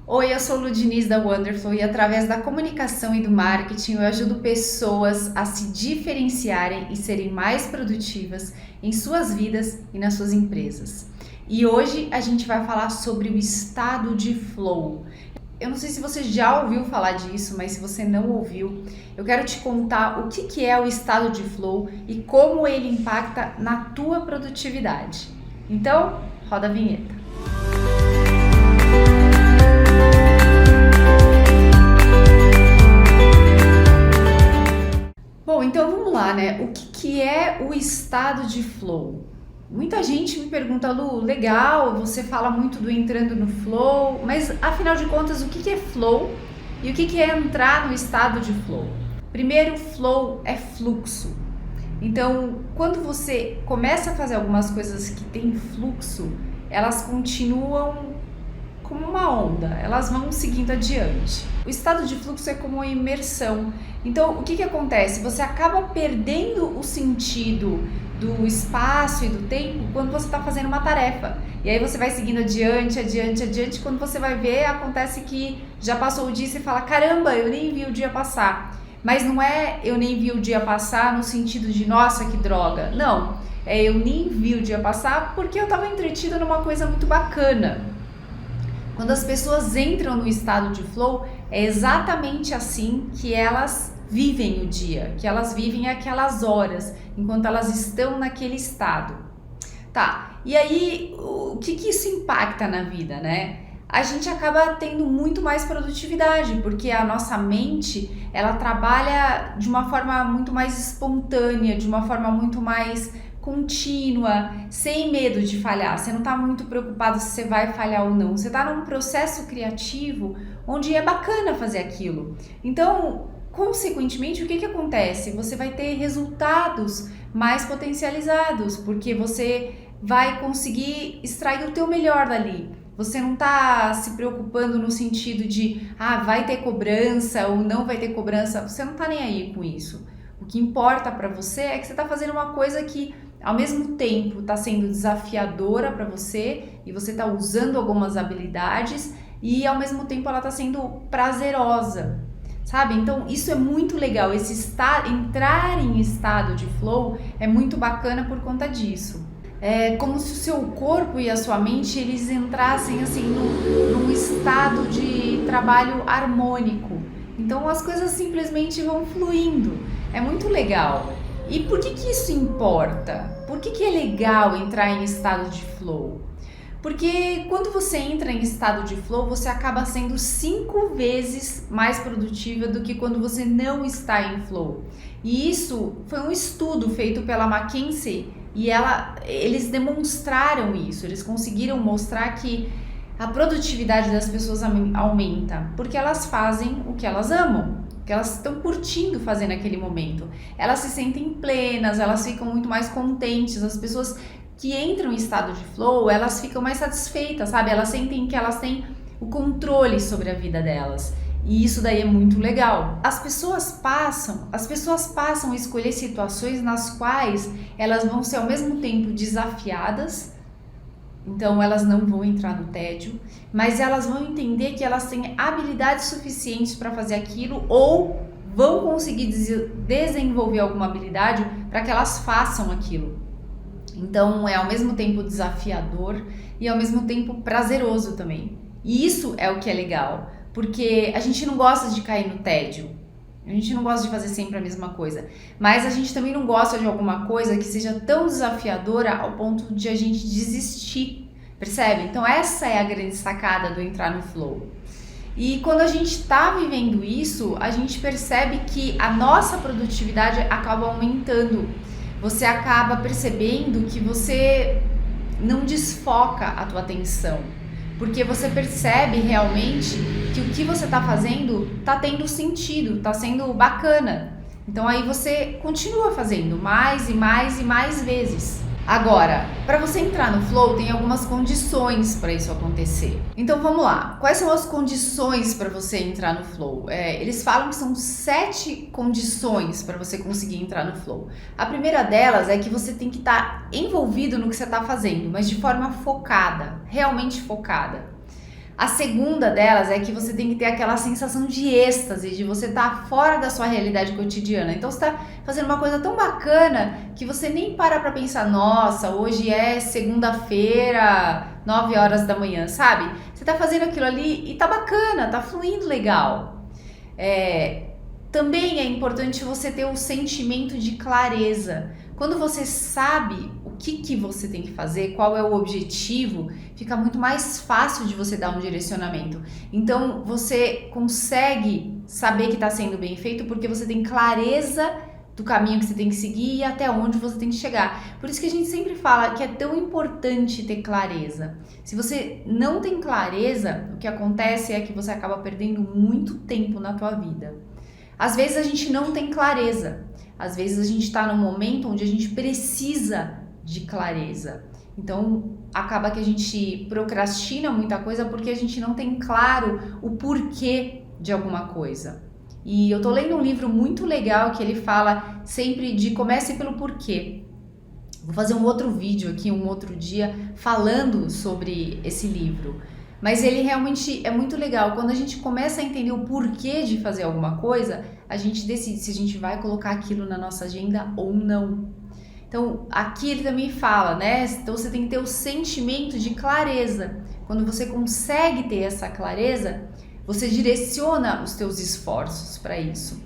Oi, eu sou Lu Diniz da Wonderful e através da comunicação e do marketing eu ajudo pessoas a se diferenciarem e serem mais produtivas em suas vidas e nas suas empresas. E hoje a gente vai falar sobre o estado de flow. Eu não sei se você já ouviu falar disso, mas se você não ouviu, eu quero te contar o que é o estado de flow e como ele impacta na tua produtividade. Então, roda a vinheta. Bom, então vamos lá, né? O que é o estado de flow? Muita gente me pergunta, Lu, legal, você fala muito do entrando no flow, mas afinal de contas, o que é flow e o que é entrar no estado de flow? Primeiro, flow é fluxo. Então, quando você começa a fazer algumas coisas que têm fluxo, elas continuam como uma onda, elas vão seguindo adiante. O estado de fluxo é como uma imersão. Então, o que acontece? Você acaba perdendo o sentido do espaço e do tempo quando você está fazendo uma tarefa. E aí você vai seguindo adiante. Quando você vai ver, acontece que já passou o dia e você fala, caramba, eu nem vi o dia passar. Mas não é eu nem vi o dia passar no sentido de, nossa, que droga. Não, é eu nem vi o dia passar porque eu estava entretida numa coisa muito bacana. Quando as pessoas entram no estado de flow, é exatamente assim que elas vivem o dia, que elas vivem aquelas horas, enquanto elas estão naquele estado. Tá, e aí o que isso impacta na vida, né? A gente acaba tendo muito mais produtividade, porque a nossa mente, ela trabalha de uma forma muito mais espontânea, de uma forma muito mais contínua, sem medo de falhar. Você não está muito preocupado se você vai falhar ou não. Você está num processo criativo onde é bacana fazer aquilo. Então, consequentemente, o que acontece? Você vai ter resultados mais potencializados, porque você vai conseguir extrair o teu melhor dali. Você não está se preocupando no sentido de, vai ter cobrança ou não vai ter cobrança. Você não está nem aí com isso. O que importa para você é que você está fazendo uma coisa que, ao mesmo tempo, está sendo desafiadora para você e você está usando algumas habilidades e, ao mesmo tempo, ela está sendo prazerosa, sabe? Então, isso é muito legal. Entrar em estado de flow é muito bacana por conta disso. É como se o seu corpo e a sua mente, eles entrassem assim num estado de trabalho harmônico. Então as coisas simplesmente vão fluindo. É muito legal. E por que isso importa? Por que é legal entrar em estado de flow? Porque quando você entra em estado de flow, você acaba sendo 5 vezes mais produtiva do que quando você não está em flow. E isso foi um estudo feito pela McKinsey e eles demonstraram isso, eles conseguiram mostrar que a produtividade das pessoas aumenta porque elas fazem o que elas amam, que elas estão curtindo fazer naquele momento. Elas se sentem plenas, elas ficam muito mais contentes. As pessoas que entram em estado de flow, elas ficam mais satisfeitas, sabe? Elas sentem que elas têm o controle sobre a vida delas. E isso daí é muito legal. As pessoas passam a escolher situações nas quais elas vão ser ao mesmo tempo desafiadas. Então elas não vão entrar no tédio, mas elas vão entender que elas têm habilidades suficientes para fazer aquilo ou vão conseguir desenvolver alguma habilidade para que elas façam aquilo. Então é ao mesmo tempo desafiador e ao mesmo tempo prazeroso também. E isso é o que é legal, porque a gente não gosta de cair no tédio. A gente não gosta de fazer sempre a mesma coisa, mas a gente também não gosta de alguma coisa que seja tão desafiadora ao ponto de a gente desistir, percebe? Então essa é a grande sacada do entrar no flow. E quando a gente está vivendo isso, a gente percebe que a nossa produtividade acaba aumentando. Você acaba percebendo que você não desfoca a tua atenção, porque você percebe realmente que o que você está fazendo está tendo sentido, está sendo bacana. Então aí você continua fazendo mais e mais e mais vezes. Agora, para você entrar no flow, tem algumas condições para isso acontecer. Então vamos lá. Quais são as condições para você entrar no flow? Eles falam que são 7 condições para você conseguir entrar no flow. A primeira delas é que você tem que estar envolvido no que você está fazendo, mas de forma focada, realmente focada. A segunda delas é que você tem que ter aquela sensação de êxtase, de você estar fora da sua realidade cotidiana. Então você está fazendo uma coisa tão bacana que você nem para pensar, nossa, hoje é segunda-feira, 9 horas da manhã, sabe? Você está fazendo aquilo ali e tá bacana, tá fluindo legal. Também é importante você ter um sentimento de clareza. Quando você sabe o que você tem que fazer, qual é o objetivo, fica muito mais fácil de você dar um direcionamento. Então você consegue saber que está sendo bem feito porque você tem clareza do caminho que você tem que seguir e até onde você tem que chegar. Por isso que a gente sempre fala que é tão importante ter clareza. Se você não tem clareza, o que acontece é que você acaba perdendo muito tempo na tua vida. Às vezes a gente não tem clareza, às vezes a gente está num momento onde a gente precisa de clareza. Então acaba que a gente procrastina muita coisa porque a gente não tem claro o porquê de alguma coisa. E eu tô lendo um livro muito legal que ele fala sempre de comece pelo porquê. Vou fazer um outro vídeo aqui, um outro dia, falando sobre esse livro. Mas ele realmente é muito legal. Quando a gente começa a entender o porquê de fazer alguma coisa, a gente decide se a gente vai colocar aquilo na nossa agenda ou não. Então, aqui ele também fala, né? Então você tem que ter o sentimento de clareza. Quando você consegue ter essa clareza, você direciona os teus esforços para isso.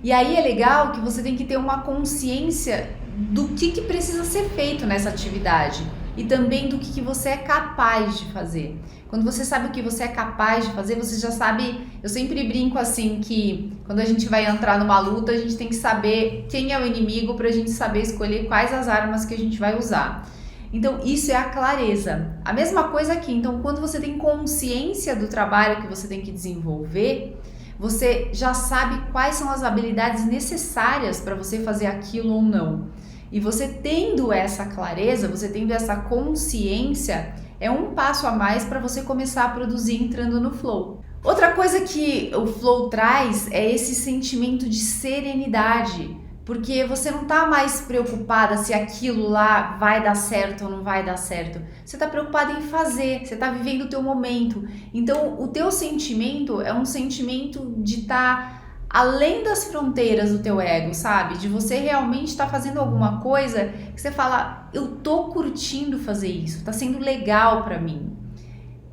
E aí é legal que você tem que ter uma consciência do que precisa ser feito nessa atividade e também do que você é capaz de fazer. Quando você sabe o que você é capaz de fazer, você já sabe. Eu sempre brinco assim que quando a gente vai entrar numa luta, a gente tem que saber quem é o inimigo para a gente saber escolher quais as armas que a gente vai usar. Então isso é a clareza. A mesma coisa aqui. Então quando você tem consciência do trabalho que você tem que desenvolver, você já sabe quais são as habilidades necessárias para você fazer aquilo ou não. E você tendo essa clareza, você tendo essa consciência, é um passo a mais para você começar a produzir entrando no flow. Outra coisa que o flow traz é esse sentimento de serenidade, porque você não está mais preocupada se aquilo lá vai dar certo ou não vai dar certo. Você está preocupada em fazer, você está vivendo o teu momento. Então o teu sentimento é um sentimento de estar além das fronteiras do teu ego, sabe? De você realmente estar fazendo alguma coisa que você fala, eu tô curtindo fazer isso, tá sendo legal pra mim.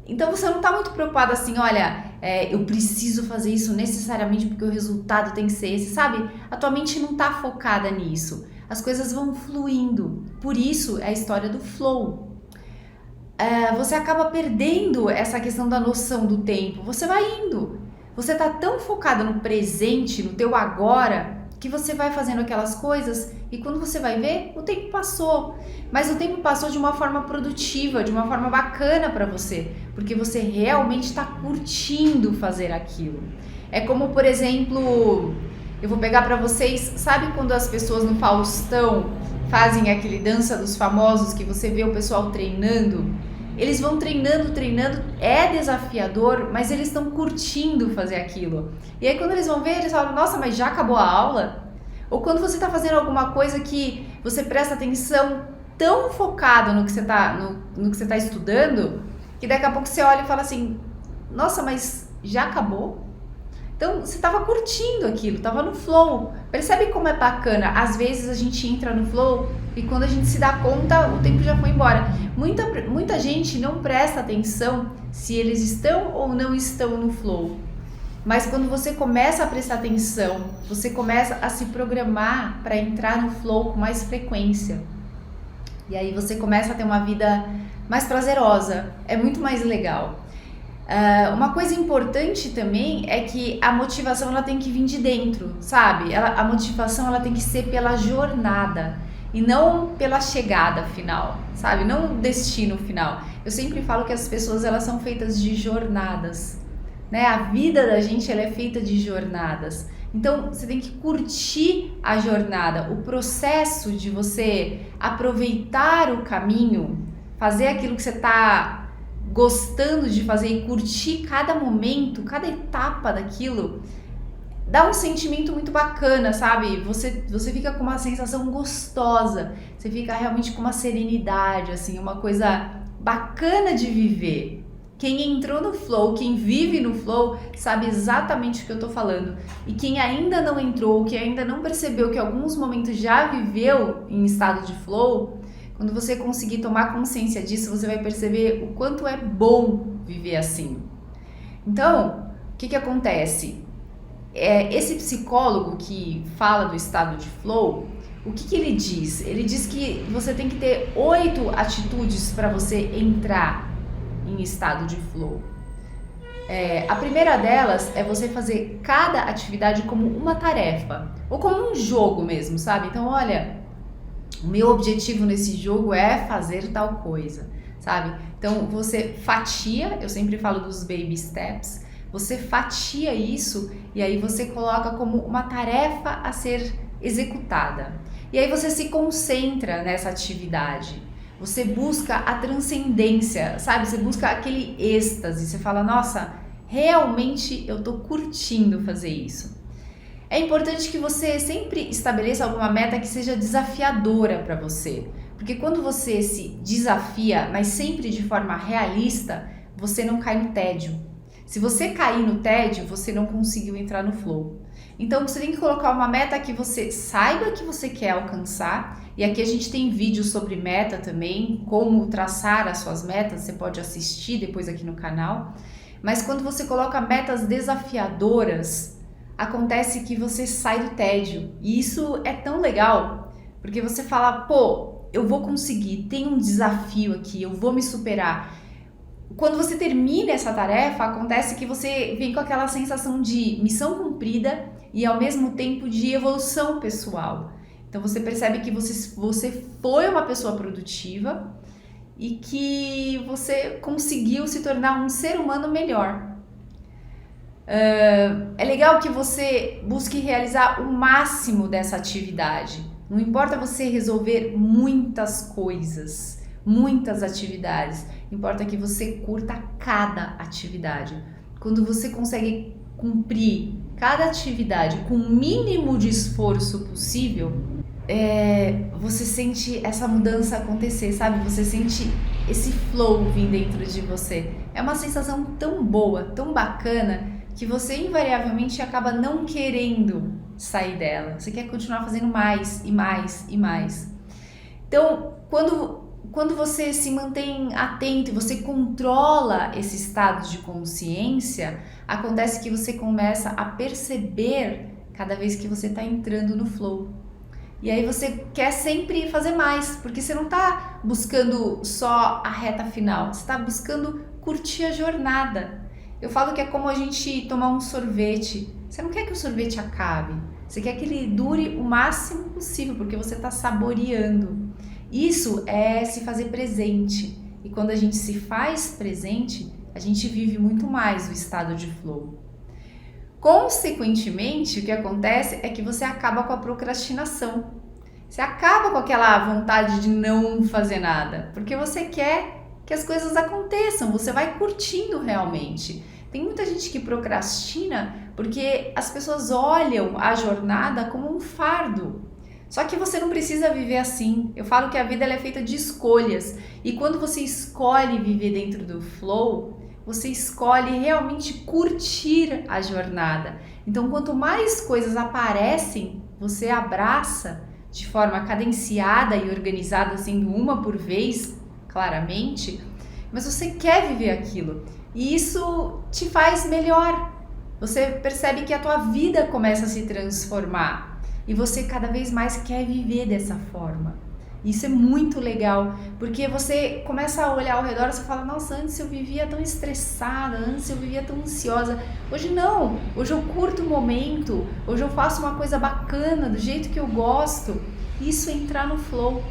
Então você não tá muito preocupado assim, olha, eu preciso fazer isso necessariamente porque o resultado tem que ser esse, sabe? A tua mente não tá focada nisso. As coisas vão fluindo. Por isso é a história do flow. Você acaba perdendo essa questão da noção do tempo. Você vai indo. Você tá tão focado no presente, no teu agora, que você vai fazendo aquelas coisas e quando você vai ver, o tempo passou. Mas o tempo passou de uma forma produtiva, de uma forma bacana para você, porque você realmente está curtindo fazer aquilo. É como, por exemplo, eu vou pegar para vocês, sabe quando as pessoas no Faustão fazem aquele dança dos famosos que você vê o pessoal treinando? Eles vão treinando, é desafiador, mas eles estão curtindo fazer aquilo. E aí quando eles vão ver, eles falam, nossa, mas já acabou a aula? Ou quando você está fazendo alguma coisa que você presta atenção tão focado no que você está estudando, que daqui a pouco você olha e fala assim, nossa, mas já acabou? Então você estava curtindo aquilo, estava no flow. Percebe como é bacana? Às vezes a gente entra no flow e quando a gente se dá conta, o tempo já foi embora. Muita gente não presta atenção se eles estão ou não estão no flow. Mas quando você começa a prestar atenção, você começa a se programar para entrar no flow com mais frequência. E aí você começa a ter uma vida mais prazerosa, é muito mais legal. Uma coisa importante também é que a motivação ela tem que vir de dentro, sabe? A motivação ela tem que ser pela jornada e não pela chegada final, sabe? Não o destino final. Eu sempre falo que as pessoas elas são feitas de jornadas, né? A vida da gente ela é feita de jornadas. Então você tem que curtir a jornada, o processo de você aproveitar o caminho, fazer aquilo que você está gostando de fazer e curtir cada momento, cada etapa daquilo, dá um sentimento muito bacana, sabe? Você fica com uma sensação gostosa, você fica realmente com uma serenidade, assim, uma coisa bacana de viver, Quem entrou no flow, quem vive no flow, sabe exatamente o que eu tô falando. E quem ainda não entrou, que ainda não percebeu que em alguns momentos já viveu em estado de flow, quando você conseguir tomar consciência disso, você vai perceber o quanto é bom viver assim. Então, o que acontece? Esse psicólogo que fala do estado de flow, o que ele diz? Ele diz que você tem que ter 8 atitudes para você entrar em estado de flow. A primeira delas é você fazer cada atividade como uma tarefa, ou como um jogo mesmo, sabe? Então, olha, o meu objetivo nesse jogo é fazer tal coisa, sabe? Então, você fatia, eu sempre falo dos baby steps, você fatia isso e aí você coloca como uma tarefa a ser executada. E aí você se concentra nessa atividade. Você busca a transcendência, sabe? Você busca aquele êxtase. Você fala, nossa, realmente eu tô curtindo fazer isso. É importante que você sempre estabeleça alguma meta que seja desafiadora para você. Porque quando você se desafia, mas sempre de forma realista, você não cai no tédio. Se você cair no tédio, você não conseguiu entrar no flow. Então você tem que colocar uma meta que você saiba que você quer alcançar. E aqui a gente tem vídeos sobre meta também, como traçar as suas metas, você pode assistir depois aqui no canal. Mas quando você coloca metas desafiadoras, acontece que você sai do tédio. E isso é tão legal, porque você fala, pô, eu vou conseguir, tem um desafio aqui, eu vou me superar. Quando você termina essa tarefa, acontece que você vem com aquela sensação de missão cumprida e ao mesmo tempo de evolução pessoal. Então você percebe que você foi uma pessoa produtiva e que você conseguiu se tornar um ser humano melhor. É legal que você busque realizar o máximo dessa atividade. Não importa você resolver muitas coisas, muitas atividades. Importa que você curta cada atividade. Quando você consegue cumprir cada atividade com o mínimo de esforço possível, você sente essa mudança acontecer, sabe? Você sente esse flow vir dentro de você. É uma sensação tão boa, tão bacana, que você invariavelmente acaba não querendo sair dela. Você quer continuar fazendo mais e mais e mais. Então, quando você se mantém atento e você controla esse estado de consciência, acontece que você começa a perceber cada vez que você está entrando no flow. E aí você quer sempre fazer mais, porque você não está buscando só a reta final, você está buscando curtir a jornada. Eu falo que é como a gente tomar um sorvete. Você não quer que o sorvete acabe, você quer que ele dure o máximo possível, porque você está saboreando. Isso é se fazer presente. E quando a gente se faz presente, a gente vive muito mais o estado de flow. Consequentemente, o que acontece é que você acaba com a procrastinação. Você acaba com aquela vontade de não fazer nada, porque você quer que as coisas aconteçam, você vai curtindo realmente. Tem muita gente que procrastina porque as pessoas olham a jornada como um fardo. Só que você não precisa viver assim. Eu falo que a vida ela é feita de escolhas. E quando você escolhe viver dentro do flow, você escolhe realmente curtir a jornada. Então, quanto mais coisas aparecem, você abraça de forma cadenciada e organizada, sendo uma por vez, claramente, mas você quer viver aquilo. E isso te faz melhor. Você percebe que a tua vida começa a se transformar. E você cada vez mais quer viver dessa forma. Isso é muito legal, porque você começa a olhar ao redor e você fala, nossa, antes eu vivia tão estressada, antes eu vivia tão ansiosa. Hoje não, hoje eu curto o momento, hoje eu faço uma coisa bacana, do jeito que eu gosto. Isso é entrar no flow.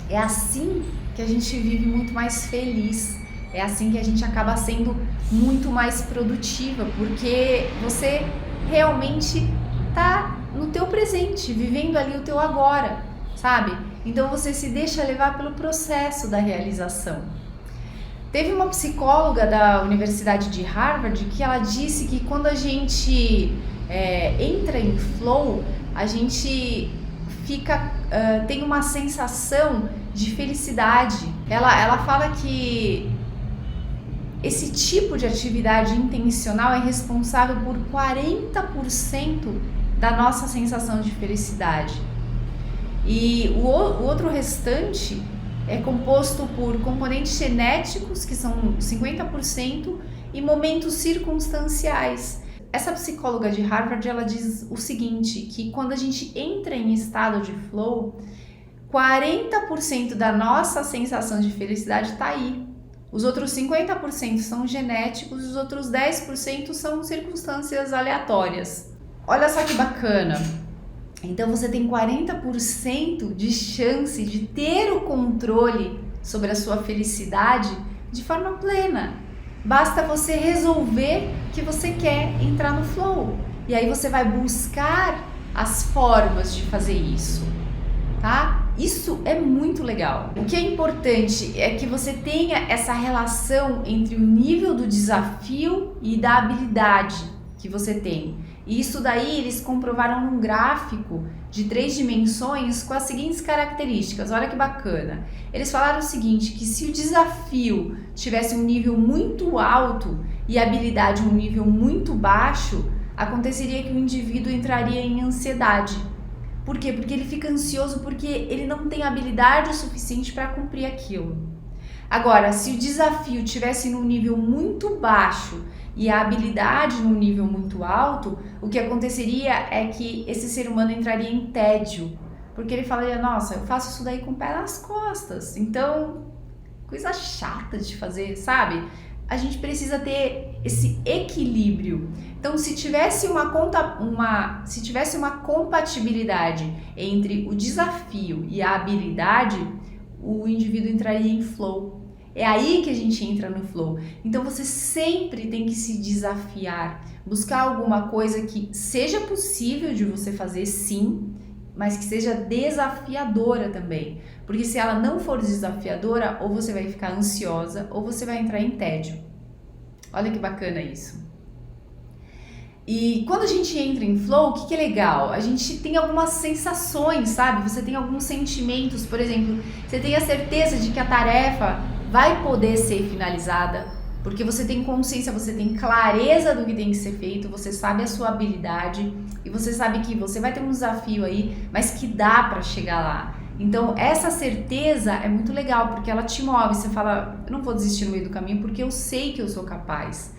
É assim que a gente vive muito mais feliz. É assim que a gente acaba sendo muito mais produtiva, porque você realmente está no teu presente, vivendo ali o teu agora, sabe? Então você se deixa levar pelo processo da realização. Teve uma psicóloga da Universidade de Harvard que ela disse que quando a gente entra em flow, a gente tem uma sensação de felicidade. Ela fala que esse tipo de atividade intencional é responsável por 40% da nossa sensação de felicidade. E o outro restante é composto por componentes genéticos, que são 50%, e momentos circunstanciais. Essa psicóloga de Harvard, ela diz o seguinte, que quando a gente entra em estado de flow, 40% da nossa sensação de felicidade está aí. Os outros 50% são genéticos e os outros 10% são circunstâncias aleatórias. Olha só que bacana! Então você tem 40% de chance de ter o controle sobre a sua felicidade de forma plena. Basta você resolver que você quer entrar no flow. E aí você vai buscar as formas de fazer isso, tá? Isso é muito legal. O que é importante é que você tenha essa relação entre o nível do desafio e da habilidade que você tem. E isso daí eles comprovaram num gráfico de 3 dimensões com as seguintes características. Olha que bacana. Eles falaram o seguinte, que se o desafio tivesse um nível muito alto e a habilidade um nível muito baixo, aconteceria que o indivíduo entraria em ansiedade. Por quê? Porque ele fica ansioso porque ele não tem habilidade o suficiente para cumprir aquilo. Agora, se o desafio tivesse num nível muito baixo e a habilidade num nível muito alto, o que aconteceria é que esse ser humano entraria em tédio, porque ele falaria, nossa, eu faço isso daí com o pé nas costas, então, coisa chata de fazer, sabe? A gente precisa ter esse equilíbrio. Então, se tivesse uma compatibilidade entre o desafio e a habilidade, o indivíduo entraria em flow. É aí que a gente entra no flow. Então você sempre tem que se desafiar, buscar alguma coisa que seja possível de você fazer, sim, mas que seja desafiadora também. Porque se ela não for desafiadora, ou você vai ficar ansiosa, ou você vai entrar em tédio. Olha que bacana isso. E quando a gente entra em flow, o que é legal? A gente tem algumas sensações, sabe? Você tem alguns sentimentos, por exemplo, você tem a certeza de que a tarefa vai poder ser finalizada, porque você tem consciência, você tem clareza do que tem que ser feito, você sabe a sua habilidade e você sabe que você vai ter um desafio aí, mas que dá para chegar lá. Então essa certeza é muito legal, porque ela te move, você fala, eu não vou desistir no meio do caminho porque eu sei que eu sou capaz.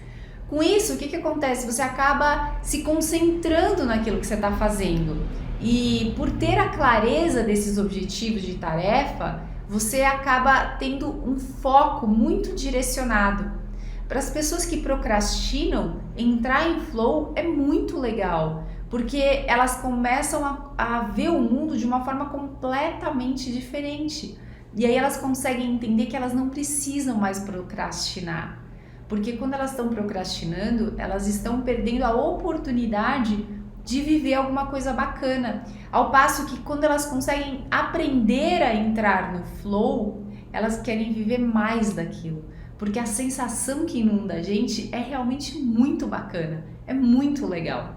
Com isso, o que acontece? Você acaba se concentrando naquilo que você está fazendo. E por ter a clareza desses objetivos de tarefa, você acaba tendo um foco muito direcionado. Para as pessoas que procrastinam, entrar em flow é muito legal, porque elas começam a ver o mundo de uma forma completamente diferente. E aí elas conseguem entender que elas não precisam mais procrastinar. Porque quando elas estão procrastinando, elas estão perdendo a oportunidade de viver alguma coisa bacana. Ao passo que quando elas conseguem aprender a entrar no flow, elas querem viver mais daquilo. Porque a sensação que inunda a gente é realmente muito bacana, é muito legal.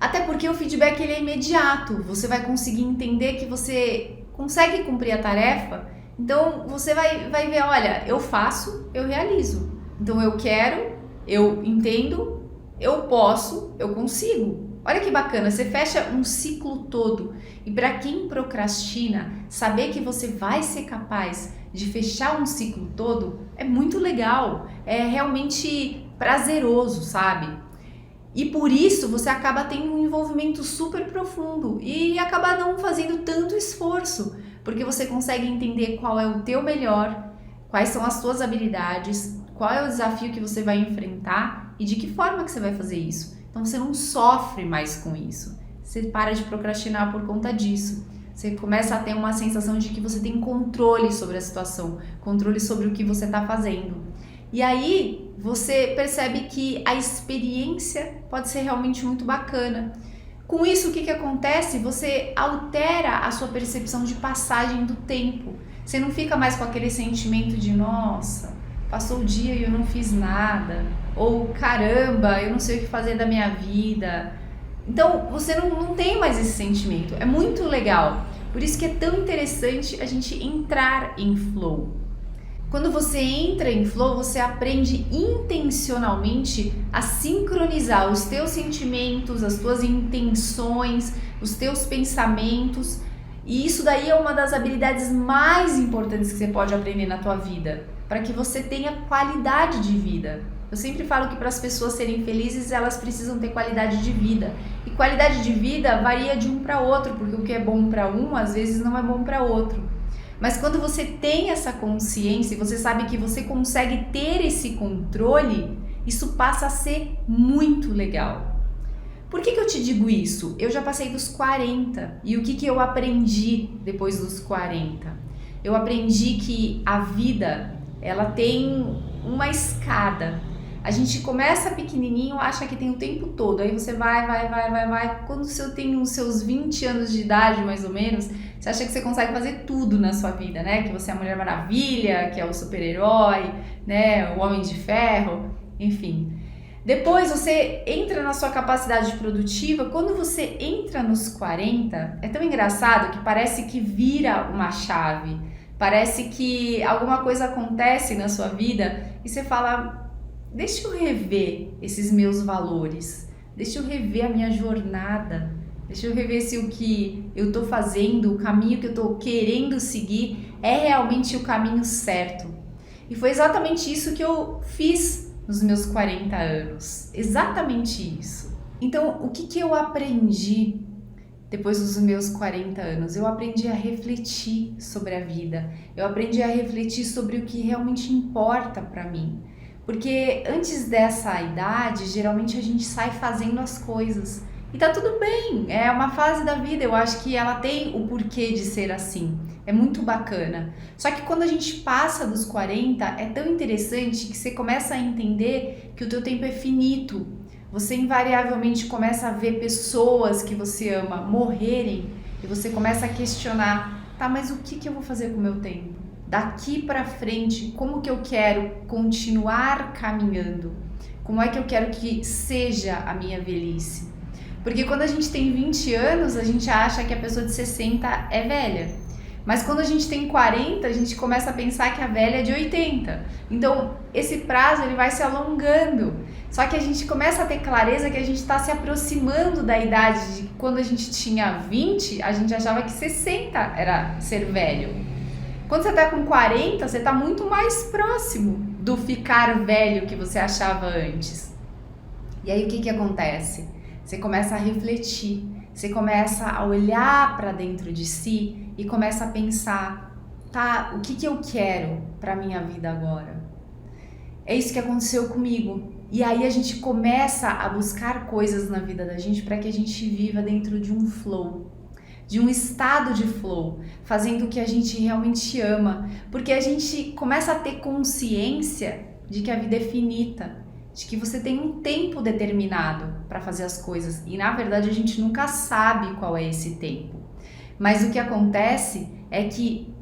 Até porque o feedback ele é imediato, você vai conseguir entender que você consegue cumprir a tarefa. Então você vai ver, olha, eu faço, eu realizo. Então eu quero, eu entendo, eu posso, eu consigo. Olha que bacana, você fecha um ciclo todo. E para quem procrastina, saber que você vai ser capaz de fechar um ciclo todo é muito legal. É realmente prazeroso, sabe? E por isso você acaba tendo um envolvimento super profundo e acaba não fazendo tanto esforço. Porque você consegue entender qual é o teu melhor, quais são as tuas habilidades, qual é o desafio que você vai enfrentar e de que forma que você vai fazer isso. Então você não sofre mais com isso. Você para de procrastinar por conta disso. Você começa a ter uma sensação de que você tem controle sobre a situação, controle sobre o que você está fazendo. E aí você percebe que a experiência pode ser realmente muito bacana. Com isso, o que acontece? Você altera a sua percepção de passagem do tempo. Você não fica mais com aquele sentimento de nossa, passou o dia e eu não fiz nada. Ou caramba, eu não sei o que fazer da minha vida. Então, você não tem mais esse sentimento. É muito legal. Por isso que é tão interessante a gente entrar em flow. Quando você entra em flow, você aprende intencionalmente a sincronizar os teus sentimentos, as tuas intenções, os teus pensamentos. E isso daí é uma das habilidades mais importantes que você pode aprender na tua vida, para que você tenha qualidade de vida. Eu sempre falo que para as pessoas serem felizes, elas precisam ter qualidade de vida. E qualidade de vida varia de um para outro, porque o que é bom para um, às vezes não é bom para outro. Mas quando você tem essa consciência e você sabe que você consegue ter esse controle, isso passa a ser muito legal. Por que eu te digo isso? Eu já passei dos 40 e o que eu aprendi depois dos 40? Eu aprendi que a vida, ela tem uma escada. A gente começa pequenininho, acha que tem o tempo todo, aí você vai. Quando você tem os seus 20 anos de idade, mais ou menos, você acha que você consegue fazer tudo na sua vida, né? Que você é a Mulher Maravilha, que é o super-herói, né? O Homem de Ferro, enfim. Depois você entra na sua capacidade produtiva. Quando você entra nos 40, é tão engraçado que parece que vira uma chave. Parece que alguma coisa acontece na sua vida e você fala: deixa eu rever esses meus valores, deixa eu rever a minha jornada, deixa eu rever se o que eu tô fazendo, o caminho que eu tô querendo seguir é realmente o caminho certo. E foi exatamente isso que eu fiz nos meus 40 anos, exatamente isso. Então, o que eu aprendi depois dos meus 40 anos? Eu aprendi a refletir sobre a vida, eu aprendi a refletir sobre o que realmente importa para mim. Porque antes dessa idade, geralmente a gente sai fazendo as coisas. E tá tudo bem, é uma fase da vida, eu acho que ela tem o porquê de ser assim. É muito bacana. Só que quando a gente passa dos 40, é tão interessante que você começa a entender que o teu tempo é finito. Você invariavelmente começa a ver pessoas que você ama morrerem e você começa a questionar: tá, mas o que eu vou fazer com o meu tempo? Daqui para frente, como que eu quero continuar caminhando? Como é que eu quero que seja a minha velhice? Porque quando a gente tem 20 anos, a gente acha que a pessoa de 60 é velha. Mas quando a gente tem 40, a gente começa a pensar que a velha é de 80. Então, esse prazo ele vai se alongando. Só que a gente começa a ter clareza que a gente está se aproximando da idade de quando a gente tinha 20, a gente achava que 60 era ser velho. Quando você está com 40, você está muito mais próximo do ficar velho que você achava antes. E aí o que acontece? Você começa a refletir, você começa a olhar para dentro de si e começa a pensar: tá, o que eu quero para minha vida agora? É isso que aconteceu comigo. E aí a gente começa a buscar coisas na vida da gente para que a gente viva dentro de um flow, de um estado de flow, fazendo o que a gente realmente ama, porque a gente começa a ter consciência de que a vida é finita, de que você tem um tempo determinado para fazer as coisas e na verdade a gente nunca sabe qual é esse tempo. Mas o que acontece é que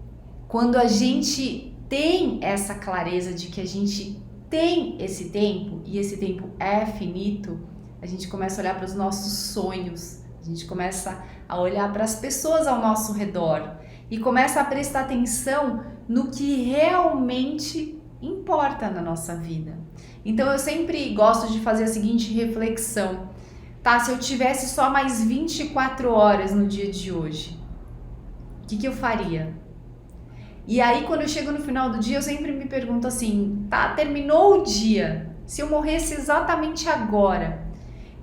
quando a gente tem essa clareza de que a gente tem esse tempo e esse tempo é finito, a gente começa a olhar para os nossos sonhos, a gente começa a olhar para as pessoas ao nosso redor e começa a prestar atenção no que realmente importa na nossa vida. Então eu sempre gosto de fazer a seguinte reflexão: tá, se eu tivesse só mais 24 horas no dia de hoje, o que eu faria? E aí quando eu chego no final do dia eu sempre me pergunto assim: tá, terminou o dia, se eu morresse exatamente agora,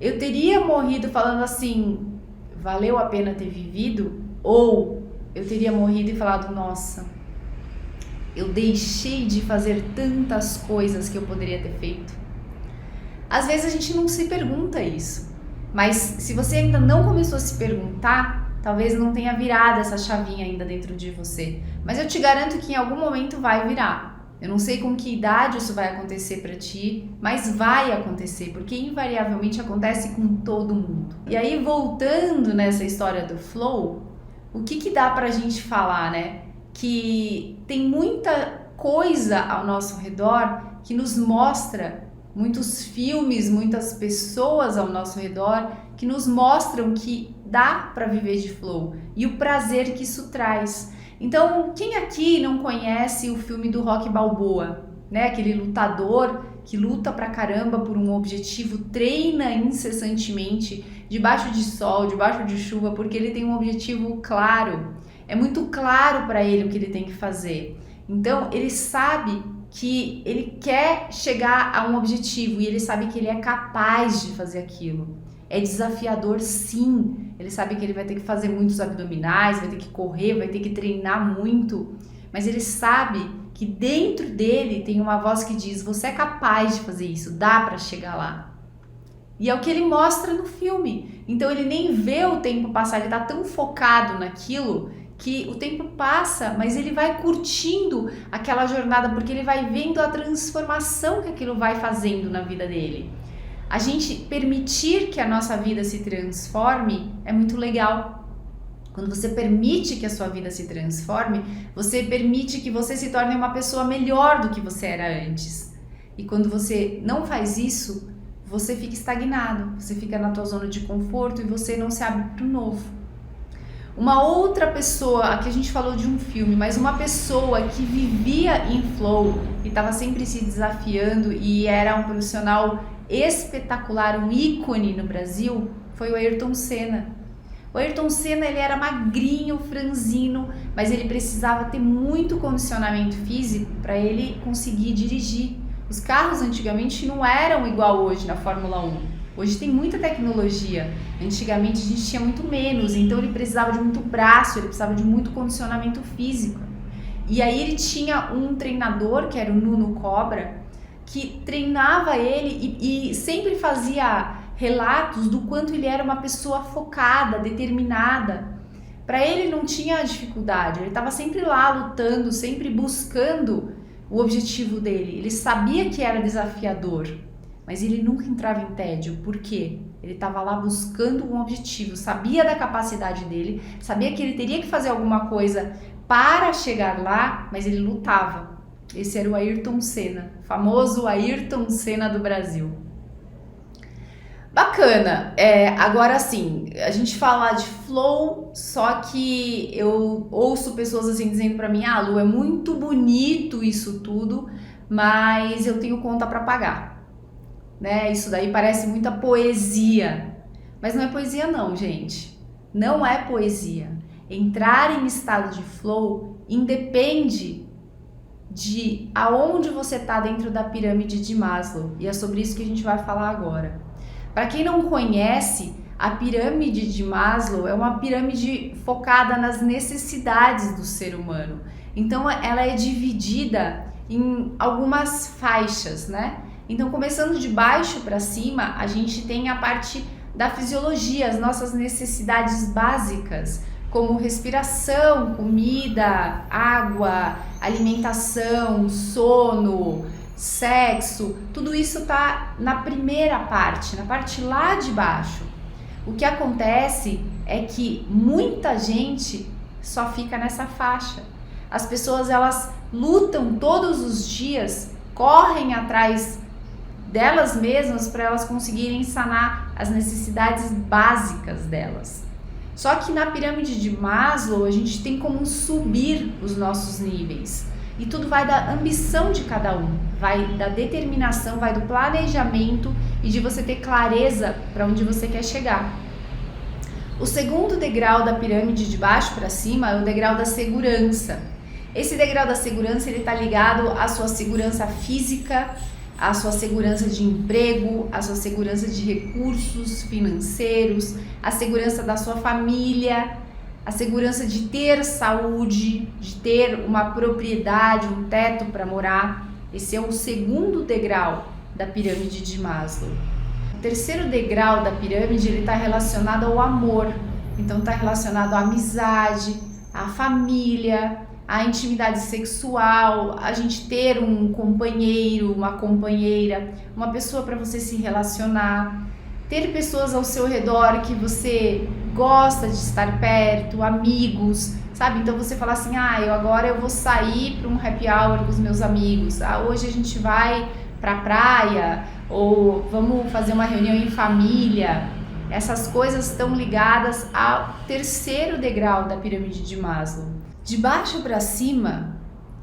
eu teria morrido falando assim, valeu a pena ter vivido? Ou eu teria morrido e falado, nossa, eu deixei de fazer tantas coisas que eu poderia ter feito? Às vezes a gente não se pergunta isso, mas se você ainda não começou a se perguntar, talvez não tenha virado essa chavinha ainda dentro de você. Mas eu te garanto que em algum momento vai virar. Eu não sei com que idade isso vai acontecer pra ti, mas vai acontecer, porque invariavelmente acontece com todo mundo. E aí, voltando nessa história do flow, o que dá pra gente falar, né? Que tem muita coisa ao nosso redor que nos mostra, muitos filmes, muitas pessoas ao nosso redor que nos mostram que dá para viver de flow e o prazer que isso traz. Então, quem aqui não conhece o filme do Rocky Balboa, né? Aquele lutador que luta pra caramba por um objetivo, treina incessantemente, debaixo de sol, debaixo de chuva, porque ele tem um objetivo claro. É muito claro para ele o que ele tem que fazer. Então, ele sabe que ele quer chegar a um objetivo e ele sabe que ele é capaz de fazer aquilo. É desafiador, sim. Ele sabe que ele vai ter que fazer muitos abdominais, vai ter que correr, vai ter que treinar muito, mas ele sabe que dentro dele tem uma voz que diz: você é capaz de fazer isso, dá para chegar lá. E é o que ele mostra no filme. Então ele nem vê o tempo passar, ele tá tão focado naquilo que o tempo passa, mas ele vai curtindo aquela jornada porque ele vai vendo a transformação que aquilo vai fazendo na vida dele. A gente permitir que a nossa vida se transforme é muito legal. Quando você permite que a sua vida se transforme, você permite que você se torne uma pessoa melhor do que você era antes. E quando você não faz isso, você fica estagnado, você fica na tua zona de conforto e você não se abre para o novo. Uma outra pessoa, aqui a gente falou de um filme, mas uma pessoa que vivia em flow e estava sempre se desafiando e era um profissional espetacular, um ícone no Brasil, foi o Ayrton Senna. O Ayrton Senna, ele era magrinho, franzino, mas ele precisava ter muito condicionamento físico para ele conseguir dirigir. Os carros antigamente não eram igual hoje na Fórmula 1. Hoje tem muita tecnologia. Antigamente a gente tinha muito menos, então ele precisava de muito braço, ele precisava de muito condicionamento físico. E aí ele tinha um treinador, que era o Nuno Cobra, que treinava ele e sempre fazia relatos do quanto ele era uma pessoa focada, determinada. Para ele não tinha dificuldade, ele estava sempre lá lutando, sempre buscando o objetivo dele. Ele sabia que era desafiador, mas ele nunca entrava em tédio. Por quê? Ele estava lá buscando um objetivo, sabia da capacidade dele, sabia que ele teria que fazer alguma coisa para chegar lá, mas ele lutava. Esse era o Ayrton Senna, famoso Ayrton Senna do Brasil. Bacana, agora sim, a gente fala de flow, só que eu ouço pessoas assim dizendo pra mim: Lu, é muito bonito isso tudo, mas eu tenho conta pra pagar, né? Isso daí parece muita poesia, mas não é poesia não, gente, não é poesia. Entrar em estado de flow independe de aonde você tá dentro da pirâmide de Maslow, e é sobre isso que a gente vai falar agora. Para quem não conhece, a pirâmide de Maslow é uma pirâmide focada nas necessidades do ser humano. Então ela é dividida em algumas faixas, né? Então, começando de baixo para cima, a gente tem a parte da fisiologia, as nossas necessidades básicas, como respiração, comida, água, alimentação, sono, sexo, tudo isso tá na primeira parte, na parte lá de baixo. O que acontece é que muita gente só fica nessa faixa. As pessoas, elas lutam todos os dias, correm atrás delas mesmas para elas conseguirem sanar as necessidades básicas delas. Só que na pirâmide de Maslow a gente tem como subir os nossos níveis. E tudo vai da ambição de cada um, vai da determinação, vai do planejamento e de você ter clareza para onde você quer chegar. O segundo degrau da pirâmide de baixo para cima é o degrau da segurança. Esse degrau da segurança, ele está ligado à sua segurança física, à sua segurança de emprego, à sua segurança de recursos financeiros, à segurança da sua família, a segurança de ter saúde, de ter uma propriedade, um teto para morar. Esse é o segundo degrau da pirâmide de Maslow. O terceiro degrau da pirâmide, ele está relacionado ao amor. Então está relacionado à amizade, à família, à intimidade sexual, a gente ter um companheiro, uma companheira, uma pessoa para você se relacionar, ter pessoas ao seu redor que você gosta de estar perto, amigos, sabe? Então você fala assim: agora eu vou sair para um happy hour com os meus amigos, hoje a gente vai para a praia, ou vamos fazer uma reunião em família. Essas coisas estão ligadas ao terceiro degrau da pirâmide de Maslow. De baixo para cima,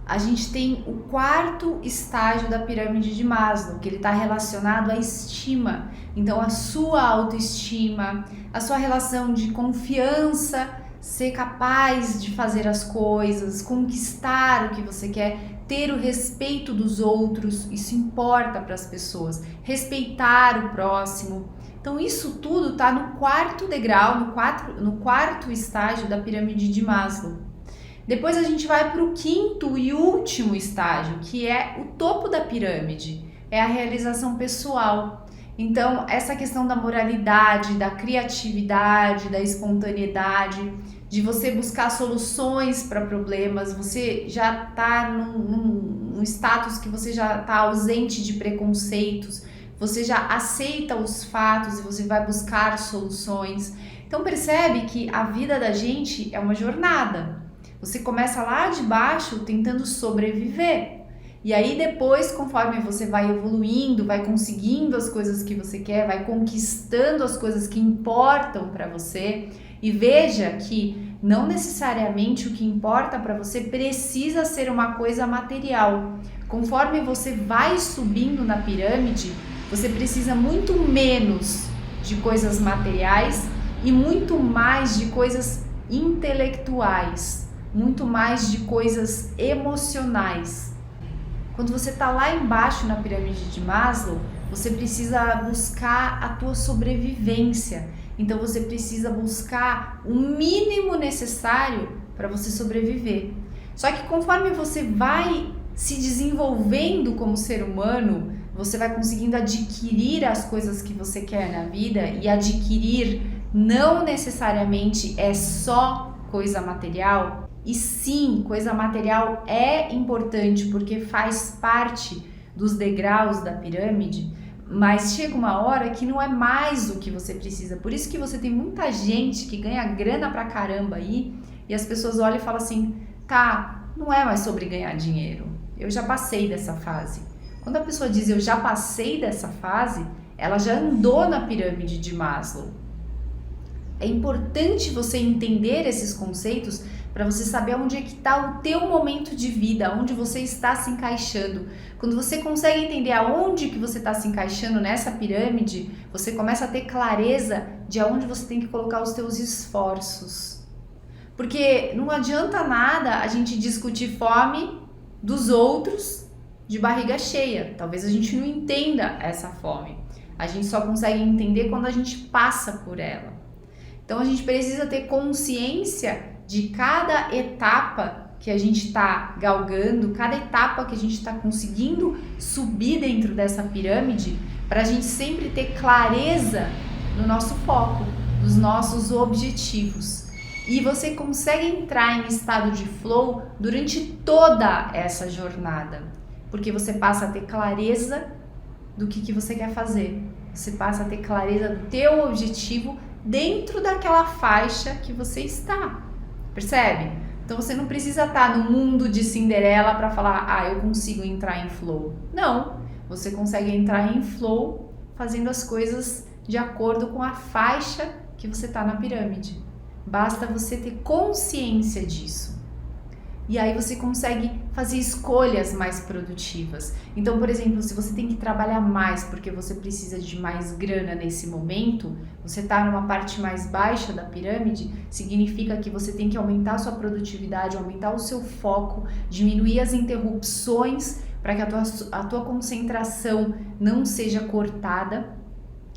a gente tem o quarto estágio da pirâmide de Maslow, que ele está relacionado à estima. Então, a sua autoestima, a sua relação de confiança, ser capaz de fazer as coisas, conquistar o que você quer, ter o respeito dos outros, isso importa para as pessoas, respeitar o próximo. Então, isso tudo está no quarto degrau, no quarto estágio da pirâmide de Maslow. Depois a gente vai para o quinto e último estágio, que é o topo da pirâmide, é a realização pessoal. Então, essa questão da moralidade, da criatividade, da espontaneidade, de você buscar soluções para problemas, você já está num status que você já está ausente de preconceitos, você já aceita os fatos e você vai buscar soluções. Então, percebe que a vida da gente é uma jornada. Você começa lá de baixo tentando sobreviver. E aí depois, conforme você vai evoluindo, vai conseguindo as coisas que você quer, vai conquistando as coisas que importam para você. E veja que não necessariamente o que importa para você precisa ser uma coisa material. Conforme você vai subindo na pirâmide, você precisa muito menos de coisas materiais e muito mais de coisas intelectuais. Muito mais de coisas emocionais. Quando você está lá embaixo na pirâmide de Maslow, você precisa buscar a tua sobrevivência. Então você precisa buscar o mínimo necessário para você sobreviver. Só que conforme você vai se desenvolvendo como ser humano, você vai conseguindo adquirir as coisas que você quer na vida, e adquirir não necessariamente é só coisa material. E sim, coisa material é importante porque faz parte dos degraus da pirâmide, mas chega uma hora que não é mais o que você precisa. Por isso que você tem muita gente que ganha grana pra caramba aí, e as pessoas olham e falam assim, tá, não é mais sobre ganhar dinheiro, eu já passei dessa fase. Quando a pessoa diz eu já passei dessa fase, ela já andou na pirâmide de Maslow. É importante você entender esses conceitos para você saber onde é que está o teu momento de vida, onde você está se encaixando. Quando você consegue entender aonde que você está se encaixando nessa pirâmide, você começa a ter clareza de aonde você tem que colocar os teus esforços. Porque não adianta nada a gente discutir fome dos outros de barriga cheia. Talvez a gente não entenda essa fome. A gente só consegue entender quando a gente passa por ela. Então a gente precisa ter consciência de cada etapa que a gente está galgando, cada etapa que a gente está conseguindo subir dentro dessa pirâmide, para a gente sempre ter clareza no nosso foco, nos nossos objetivos. E você consegue entrar em estado de flow durante toda essa jornada, porque você passa a ter clareza do que você quer fazer, você passa a ter clareza do teu objetivo dentro daquela faixa que você está. Percebe? Então você não precisa estar no mundo de Cinderela para falar, eu consigo entrar em flow. Não, você consegue entrar em flow fazendo as coisas de acordo com a faixa que você está na pirâmide. Basta você ter consciência disso. E aí você consegue fazer escolhas mais produtivas. Então, por exemplo, se você tem que trabalhar mais porque você precisa de mais grana nesse momento, você está numa parte mais baixa da pirâmide, significa que você tem que aumentar a sua produtividade, aumentar o seu foco, diminuir as interrupções para que a tua concentração não seja cortada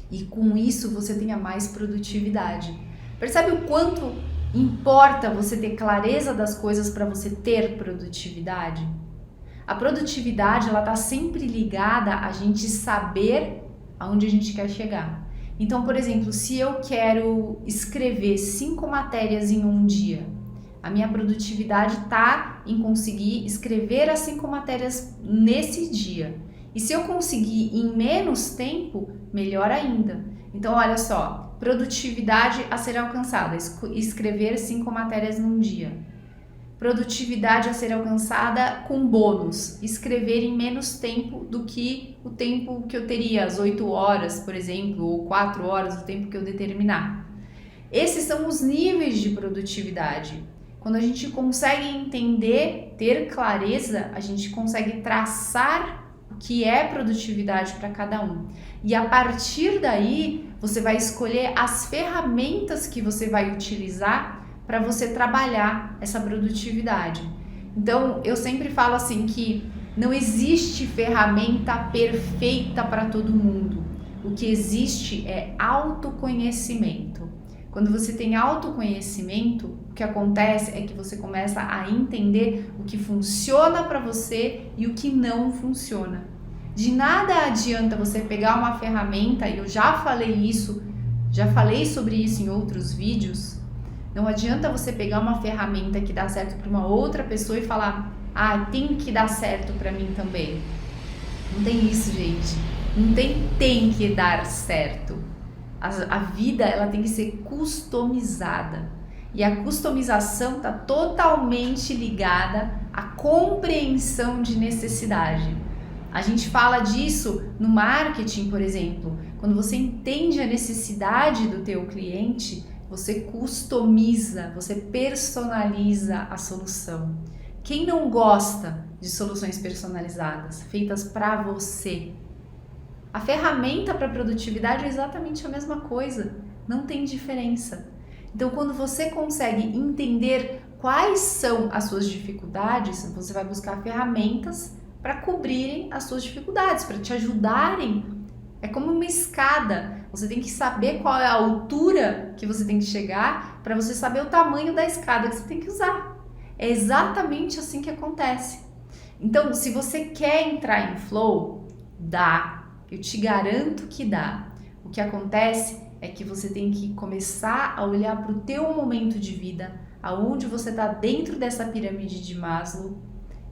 e com isso você tenha mais produtividade. Percebe o quanto importa você ter clareza das coisas para você ter produtividade? A produtividade, ela está sempre ligada a gente saber aonde a gente quer chegar. Então, por exemplo, se eu quero escrever 5 matérias em um dia, a minha produtividade está em conseguir escrever as 5 matérias nesse dia. E se eu conseguir em menos tempo, melhor ainda. Então, olha só, produtividade a ser alcançada, escrever 5 matérias num dia. Produtividade a ser alcançada com bônus, escrever em menos tempo do que o tempo que eu teria, as 8 horas, por exemplo, ou 4 horas, o tempo que eu determinar. Esses são os níveis de produtividade. Quando a gente consegue entender, ter clareza, a gente consegue traçar o que é produtividade para cada um. E a partir daí, você vai escolher as ferramentas que você vai utilizar para você trabalhar essa produtividade. Então, eu sempre falo assim que não existe ferramenta perfeita para todo mundo. O que existe é autoconhecimento. Quando você tem autoconhecimento, o que acontece é que você começa a entender o que funciona para você e o que não funciona. De nada adianta você pegar uma ferramenta, e eu já falei sobre isso em outros vídeos. Não adianta você pegar uma ferramenta que dá certo para uma outra pessoa e falar: ah, tem que dar certo para mim também. Não tem isso, gente. Não tem que dar certo. A vida, ela tem que ser customizada. E a customização está totalmente ligada à compreensão de necessidade. A gente fala disso no marketing, por exemplo. Quando você entende a necessidade do teu cliente, você customiza, você personaliza a solução. Quem não gosta de soluções personalizadas, feitas para você? A ferramenta para produtividade é exatamente a mesma coisa, não tem diferença. Então, quando você consegue entender quais são as suas dificuldades, você vai buscar ferramentas para cobrirem as suas dificuldades, para te ajudarem. É como uma escada, você tem que saber qual é a altura que você tem que chegar para você saber o tamanho da escada que você tem que usar. É exatamente assim que acontece. Então, se você quer entrar em flow, dá. Eu te garanto que dá. O que acontece é que você tem que começar a olhar para o teu momento de vida, aonde você está dentro dessa pirâmide de Maslow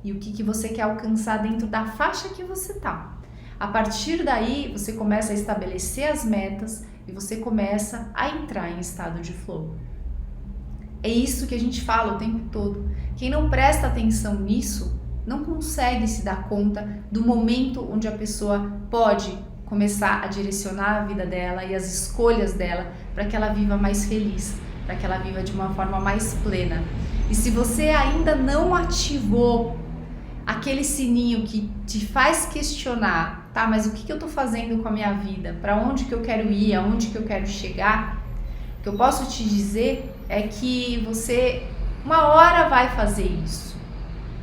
e o que você quer alcançar dentro da faixa que você está. A partir daí, você começa a estabelecer as metas e você começa a entrar em estado de flow. É isso que a gente fala o tempo todo. Quem não presta atenção nisso não consegue se dar conta do momento onde a pessoa pode começar a direcionar a vida dela e as escolhas dela para que ela viva mais feliz, para que ela viva de uma forma mais plena. E se você ainda não ativou aquele sininho que te faz questionar, tá, mas o que eu estou fazendo com a minha vida? Para onde que eu quero ir? Aonde que eu quero chegar? O que eu posso te dizer é que você uma hora vai fazer isso.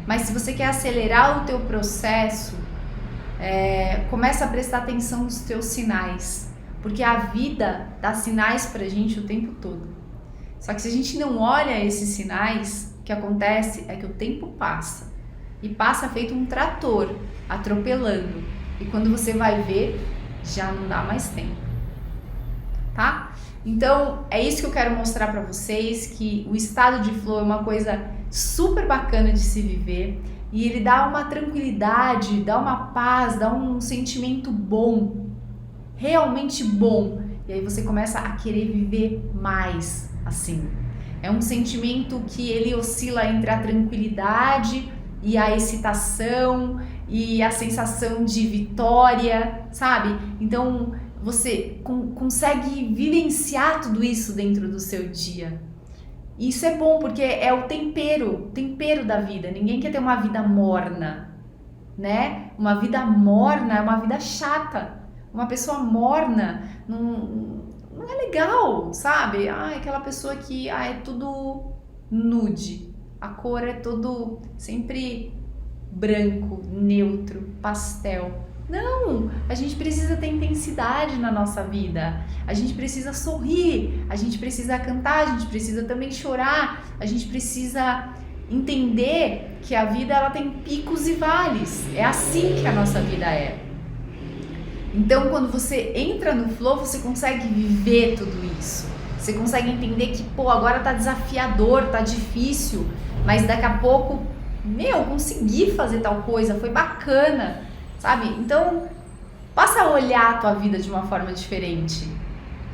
Mas se você quer acelerar o teu processo, começa a prestar atenção nos teus sinais. Porque a vida dá sinais pra gente o tempo todo. Só que se a gente não olha esses sinais, o que acontece é que o tempo passa. E passa feito um trator, atropelando. E quando você vai ver, já não dá mais tempo. Tá? Então, é isso que eu quero mostrar pra vocês, que o estado de flow é uma coisa super bacana de se viver e ele dá uma tranquilidade, dá uma paz, dá um sentimento bom, realmente bom. E aí você começa a querer viver mais assim. É um sentimento que ele oscila entre a tranquilidade e a excitação e a sensação de vitória, sabe? Então você consegue vivenciar tudo isso dentro do seu dia. Isso é bom porque é o tempero da vida. Ninguém quer ter uma vida morna, né? Uma vida morna é uma vida chata. Uma pessoa morna não é legal, sabe? Aquela pessoa que é tudo nude. A cor é tudo sempre branco, neutro, pastel. Não, a gente precisa ter intensidade na nossa vida, a gente precisa sorrir, a gente precisa cantar, a gente precisa também chorar, a gente precisa entender que a vida ela tem picos e vales, é assim que a nossa vida é. Então quando você entra no flow, você consegue viver tudo isso, você consegue entender que agora tá desafiador, tá difícil, mas daqui a pouco, consegui fazer tal coisa, foi bacana. Sabe? Então, passa a olhar a tua vida de uma forma diferente.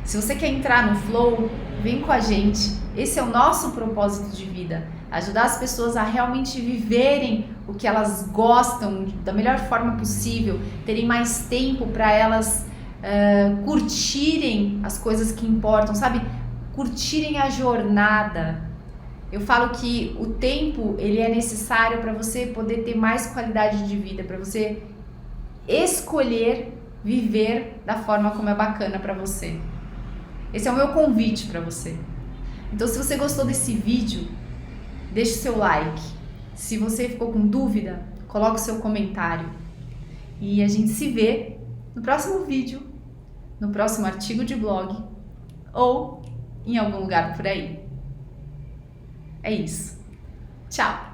Se você quer entrar no flow, vem com a gente. Esse é o nosso propósito de vida. Ajudar as pessoas a realmente viverem o que elas gostam da melhor forma possível. Terem mais tempo para elas curtirem as coisas que importam, sabe? Curtirem a jornada. Eu falo que o tempo, ele é necessário para você poder ter mais qualidade de vida, para você escolher viver da forma como é bacana para você. Esse é o meu convite para você. Então, se você gostou desse vídeo, deixe seu like. Se você ficou com dúvida, coloque seu comentário. E a gente se vê no próximo vídeo, no próximo artigo de blog ou em algum lugar por aí. É isso. Tchau!